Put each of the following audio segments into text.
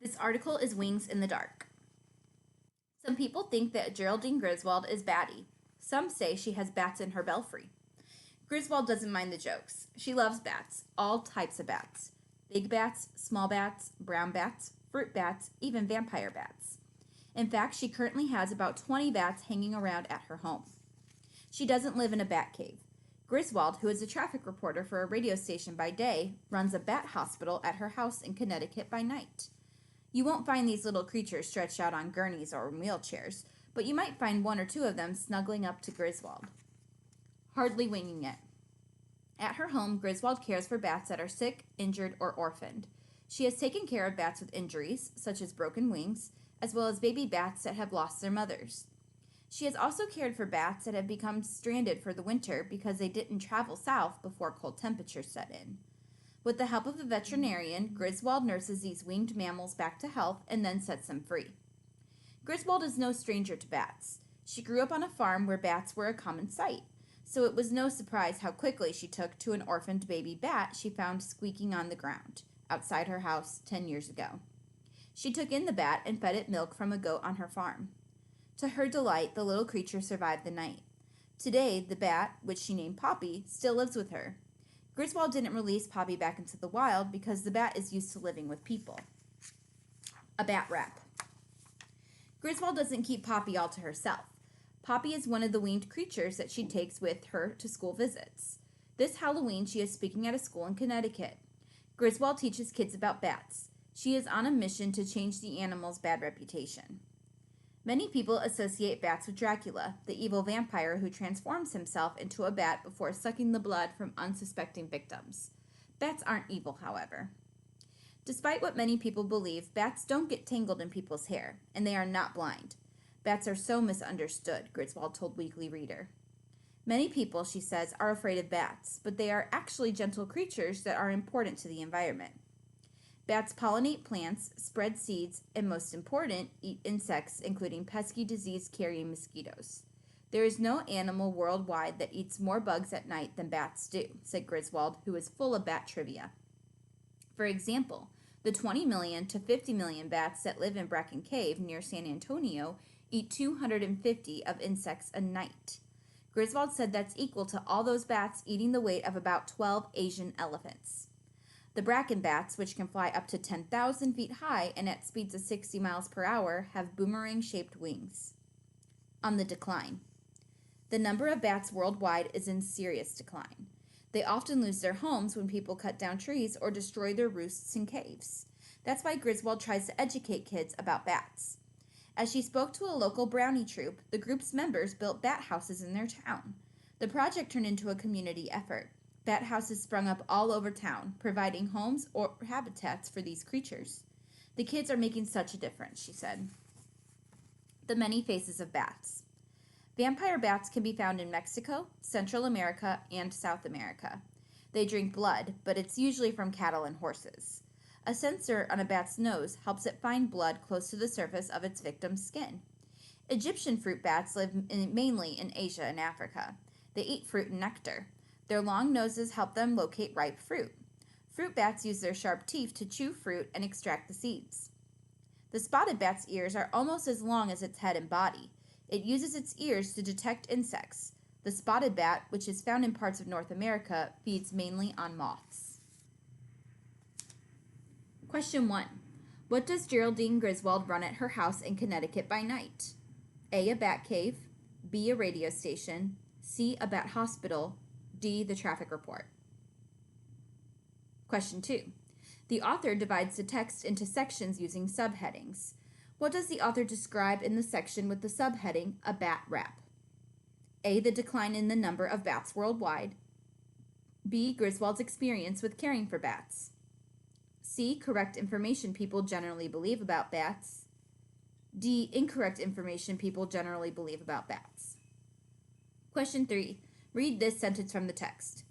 This article is Wings in the Dark. Some people think that Geraldine Griswold is batty. Some say she has bats in her belfry. Griswold doesn't mind the jokes. She loves bats, all types of bats. Big bats, small bats, brown bats, fruit bats, even vampire bats. In fact, she currently has about 20 bats hanging around at her home. She doesn't live in a bat cave. Griswold, who is a traffic reporter for a radio station by day, runs a bat hospital at her house in Connecticut by night. You won't find these little creatures stretched out on gurneys or in wheelchairs, but you might find one or two of them snuggling up to Griswold. Hardly winging it. At her home, Griswold cares for bats that are sick, injured, or orphaned. She has taken care of bats with injuries, such as broken wings, as well as baby bats that have lost their mothers. She has also cared for bats that have become stranded for the winter because they didn't travel south before cold temperatures set in. With the help of a veterinarian, Griswold nurses these winged mammals back to health and then sets them free. Griswold is no stranger to bats. She grew up on a farm where bats were a common sight, so it was no surprise how quickly she took to an orphaned baby bat she found squeaking on the ground outside her house 10 years ago. She took in the bat and fed it milk from a goat on her farm. To her delight, the little creature survived the night. Today, the bat, which she named Poppy, still lives with her. Griswold didn't release Poppy back into the wild because the bat is used to living with people. A bat rap. Griswold doesn't keep Poppy all to herself. Poppy is one of the winged creatures that she takes with her to school visits. This Halloween, she is speaking at a school in Connecticut. Griswold teaches kids about bats. She is on a mission to change the animal's bad reputation. Many people associate bats with Dracula, the evil vampire who transforms himself into a bat before sucking the blood from unsuspecting victims. Bats aren't evil, however. Despite what many people believe, bats don't get tangled in people's hair, and they are not blind. Bats are so misunderstood, Griswold told Weekly Reader. Many people, she says, are afraid of bats, but they are actually gentle creatures that are important to the environment. Bats pollinate plants, spread seeds, and most important, eat insects, including pesky disease-carrying mosquitoes. There is no animal worldwide that eats more bugs at night than bats do, said Griswold, who is full of bat trivia. For example, the 20 million to 50 million bats that live in Bracken Cave near San Antonio eat 250 of insects a night. Griswold said that's equal to all those bats eating the weight of about 12 Asian elephants. The bracken bats, which can fly up to 10,000 feet high and at speeds of 60 miles per hour, have boomerang-shaped wings. On the decline. The number of bats worldwide is in serious decline. They often lose their homes when people cut down trees or destroy their roosts in caves. That's why Griswold tries to educate kids about bats. As she spoke to a local brownie troupe, the group's members built bat houses in their town. The project turned into a community effort. Bat houses sprung up all over town, providing homes or habitats for these creatures. The kids are making such a difference, she said. The many faces of bats. Vampire bats can be found in Mexico, Central America, and South America. They drink blood, but it's usually from cattle and horses. A sensor on a bat's nose helps it find blood close to the surface of its victim's skin. Egyptian fruit bats live mainly in Asia and Africa. They eat fruit and nectar. Their long noses help them locate ripe fruit. Fruit bats use their sharp teeth to chew fruit and extract the seeds. The spotted bat's ears are almost as long as its head and body. It uses its ears to detect insects. The spotted bat, which is found in parts of North America, feeds mainly on moths. Question 1. What does Geraldine Griswold run at her house in Connecticut by night? A. A bat cave. B. A radio station. C. A bat hospital. D. The traffic report. Question 2. The author divides the text into sections using subheadings. What does the author describe in the section with the subheading, A Bat Rap? A. The decline in the number of bats worldwide. B. Griswold's experience with caring for bats. C. Correct information people generally believe about bats. D. Incorrect information people generally believe about bats. Question 3. Read this sentence from the text.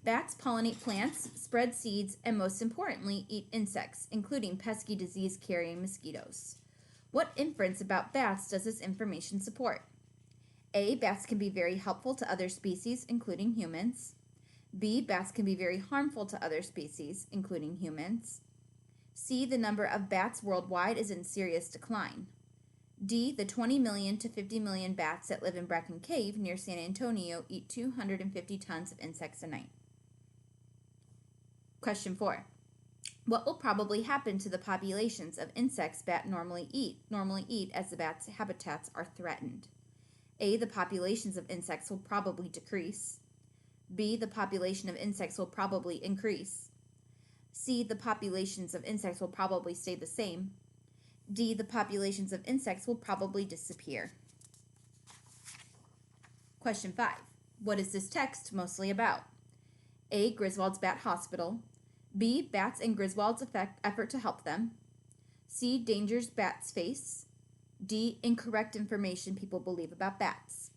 Bats pollinate plants, spread seeds, and most importantly, eat insects, including pesky disease-carrying mosquitoes. What inference about bats does this information support? A. Bats can be very helpful to other species, including humans. B. Bats can be very harmful to other species, including humans. C. The number of bats worldwide is in serious decline. D. The 20 million to 50 million bats that live in Bracken Cave near San Antonio eat 250 tons of insects a night. Question 4. What will probably happen to the populations of insects bats normally eat as the bats' habitats are threatened? A. The populations of insects will probably decrease. B. The population of insects will probably increase. C. The populations of insects will probably stay the same. D. The populations of insects will probably disappear. Question 5. What is this text mostly about? A. Griswold's Bat Hospital. B. Bats and Griswold's effort to help them. C. Dangers bats face. D. Incorrect information people believe about bats.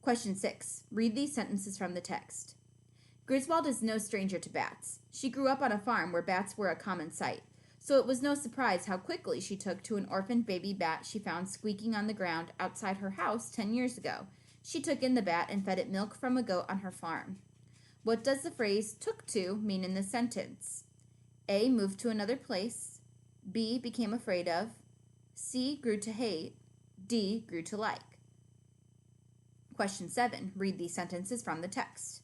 Question 6. Read these sentences from the text. Griswold is no stranger to bats. She grew up on a farm where bats were a common sight, so it was no surprise how quickly she took to an orphaned baby bat she found squeaking on the ground outside her house 10 years ago. She took in the bat and fed it milk from a goat on her farm. What does the phrase "took to" mean in this sentence? A. Moved to another place. B. Became afraid of. C. Grew to hate. D. Grew to like. Question 7. Read these sentences from the text.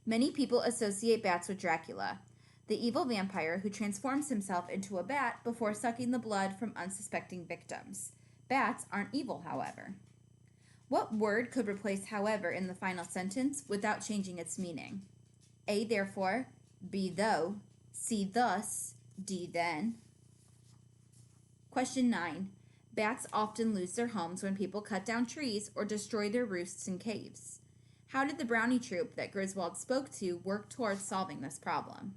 Many people associate bats with Dracula, the evil vampire who transforms himself into a bat before sucking the blood from unsuspecting victims. Bats aren't evil, however. What word could replace "however" in the final sentence without changing its meaning? A. Therefore. B. Though. C. Thus. D. Then. Question 9. Bats often lose their homes when people cut down trees or destroy their roosts in caves. How did the Brownie troop that Griswold spoke to work towards solving this problem?